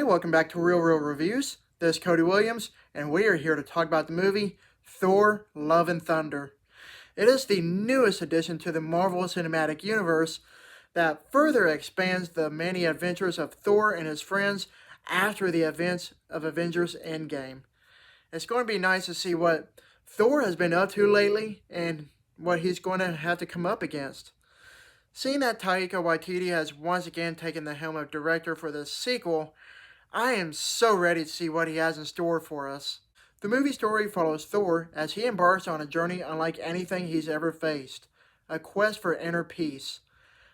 welcome back to Real Reviews. This is Cody Williams, and we are here to talk about the movie Thor: Love and Thunder. It is the newest addition to the Marvel Cinematic Universe that further expands the many adventures of Thor and his friends after the events of Avengers Endgame. It's going to be nice to see what Thor has been up to lately and what he's going to have to come up against. Seeing that Taika Waititi has once again taken the helm of director for this sequel, I am so ready to see what he has in store for us. The movie story follows Thor as he embarks on a journey unlike anything he's ever faced, a quest for inner peace.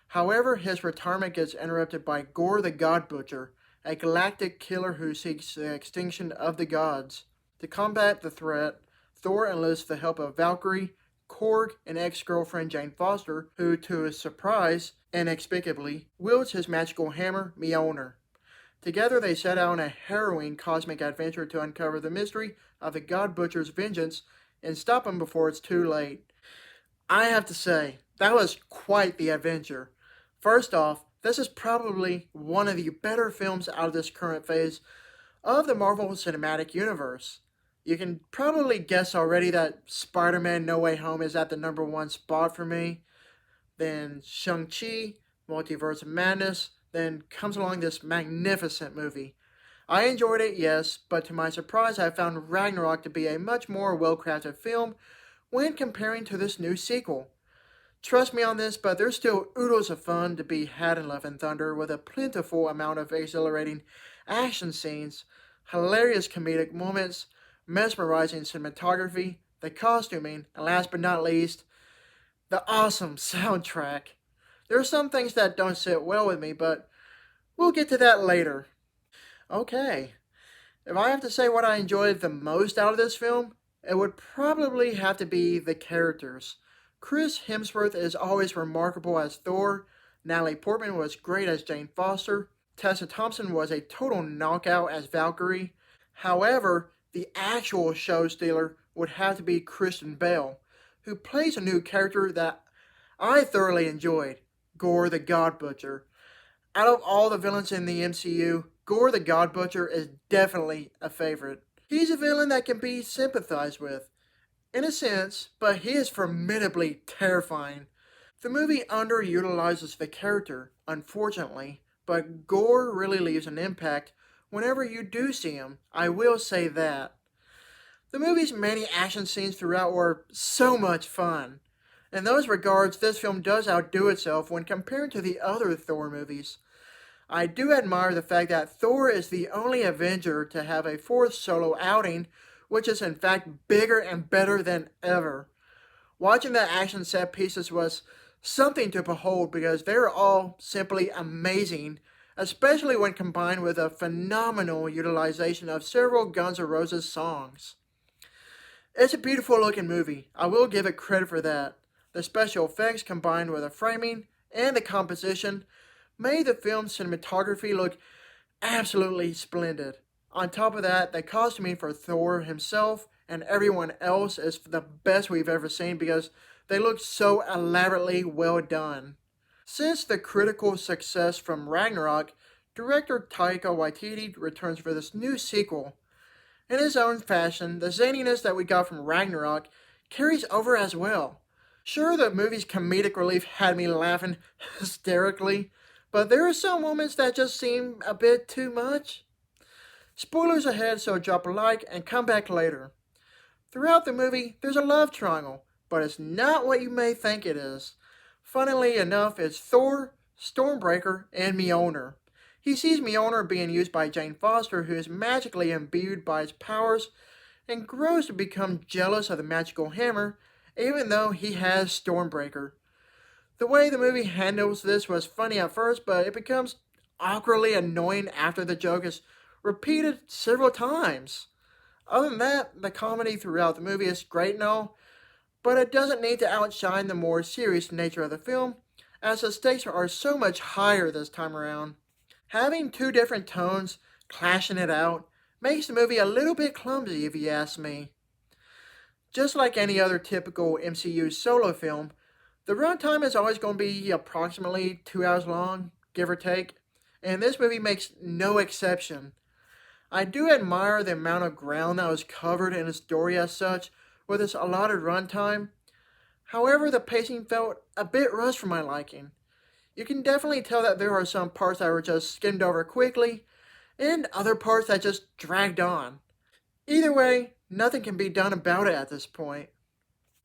However, his retirement gets interrupted by Gorr the God Butcher, a galactic killer who seeks the extinction of the gods. To combat the threat, Thor enlists the help of Valkyrie, Korg, and ex-girlfriend Jane Foster, who, to his surprise, inexplicably, wields his magical hammer, Mjolnir. Together they set out on a harrowing cosmic adventure to uncover the mystery of the God Butcher's vengeance and stop him before it's too late. I have to say, that was quite the adventure. First off, this is probably one of the better films out of this current phase of the Marvel Cinematic Universe. You can probably guess already that Spider-Man No Way Home is at the number one spot for me. Then Shang-Chi, Multiverse of Madness, then comes along this magnificent movie. I enjoyed it, yes, but to my surprise I found Ragnarok to be a much more well-crafted film when comparing to this new sequel. Trust me on this, but there's still oodles of fun to be had in Love and Thunder with a plentiful amount of exhilarating action scenes, hilarious comedic moments, mesmerizing cinematography, the costuming, and last but not least, the awesome soundtrack. There are some things that don't sit well with me, but we'll get to that later. Okay, if I have to say what I enjoyed the most out of this film, it would probably have to be the characters. Chris Hemsworth is always remarkable as Thor, Natalie Portman was great as Jane Foster, Tessa Thompson was a total knockout as Valkyrie. However, the actual show stealer would have to be Christian Bale, who plays a new character that I thoroughly enjoyed, Gorr the God Butcher. Out of all the villains in the MCU, Gorr the God Butcher is definitely a favorite. He's a villain that can be sympathized with, in a sense, but he is formidably terrifying. The movie underutilizes the character, unfortunately, but Gorr really leaves an impact whenever you do see him. I will say that. The movie's many action scenes throughout were so much fun. In those regards, this film does outdo itself when compared to the other Thor movies. I do admire the fact that Thor is the only Avenger to have a fourth solo outing, which is in fact bigger and better than ever. Watching the action set pieces was something to behold because they are all simply amazing, especially when combined with a phenomenal utilization of several Guns N' Roses songs. It's a beautiful looking movie, I will give it credit for that. The special effects combined with the framing and the composition made the film's cinematography look absolutely splendid. On top of that, the costuming for Thor himself and everyone else is the best we've ever seen because they look so elaborately well done. Since the critical success from Ragnarok, director Taika Waititi returns for this new sequel. In his own fashion, the zaniness that we got from Ragnarok carries over as well. Sure, the movie's comedic relief had me laughing hysterically, but there are some moments that just seem a bit too much. Spoilers ahead, so drop a like and come back later. Throughout the movie, there's a love triangle, but it's not what you may think it is. Funnily enough, it's Thor, Stormbreaker, and Mjolnir. He sees Mjolnir being used by Jane Foster, who is magically imbued by its powers, and grows to become jealous of the magical hammer, even though he has Stormbreaker. The way the movie handles this was funny at first, but it becomes awkwardly annoying after the joke is repeated several times. Other than that, the comedy throughout the movie is great and all, but it doesn't need to outshine the more serious nature of the film, as the stakes are so much higher this time around. Having two different tones, clashing it out, makes the movie a little bit clumsy if you ask me. Just like any other typical MCU solo film, the runtime is always going to be approximately 2 hours long, give or take, and this movie makes no exception. I do admire the amount of ground that was covered in the story as such, with its allotted runtime. However, the pacing felt a bit rushed for my liking. You can definitely tell that there are some parts that were just skimmed over quickly, and other parts that just dragged on. Either way, nothing can be done about it at this point.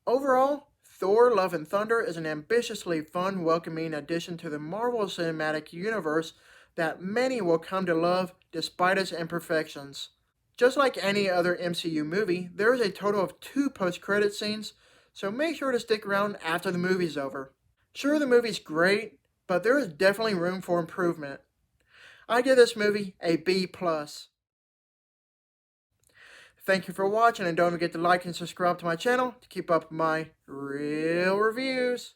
Overall, Thor Love and Thunder is an ambitiously fun, welcoming addition to the Marvel Cinematic Universe that many will come to love despite its imperfections. Just like any other MCU movie, there is a total of 2 post-credit scenes, so make sure to stick around after the movie's over. Sure, the movie's great, but there is definitely room for improvement. I give this movie a B+. Thank you for watching, and don't forget to like and subscribe to my channel to keep up with my real reviews.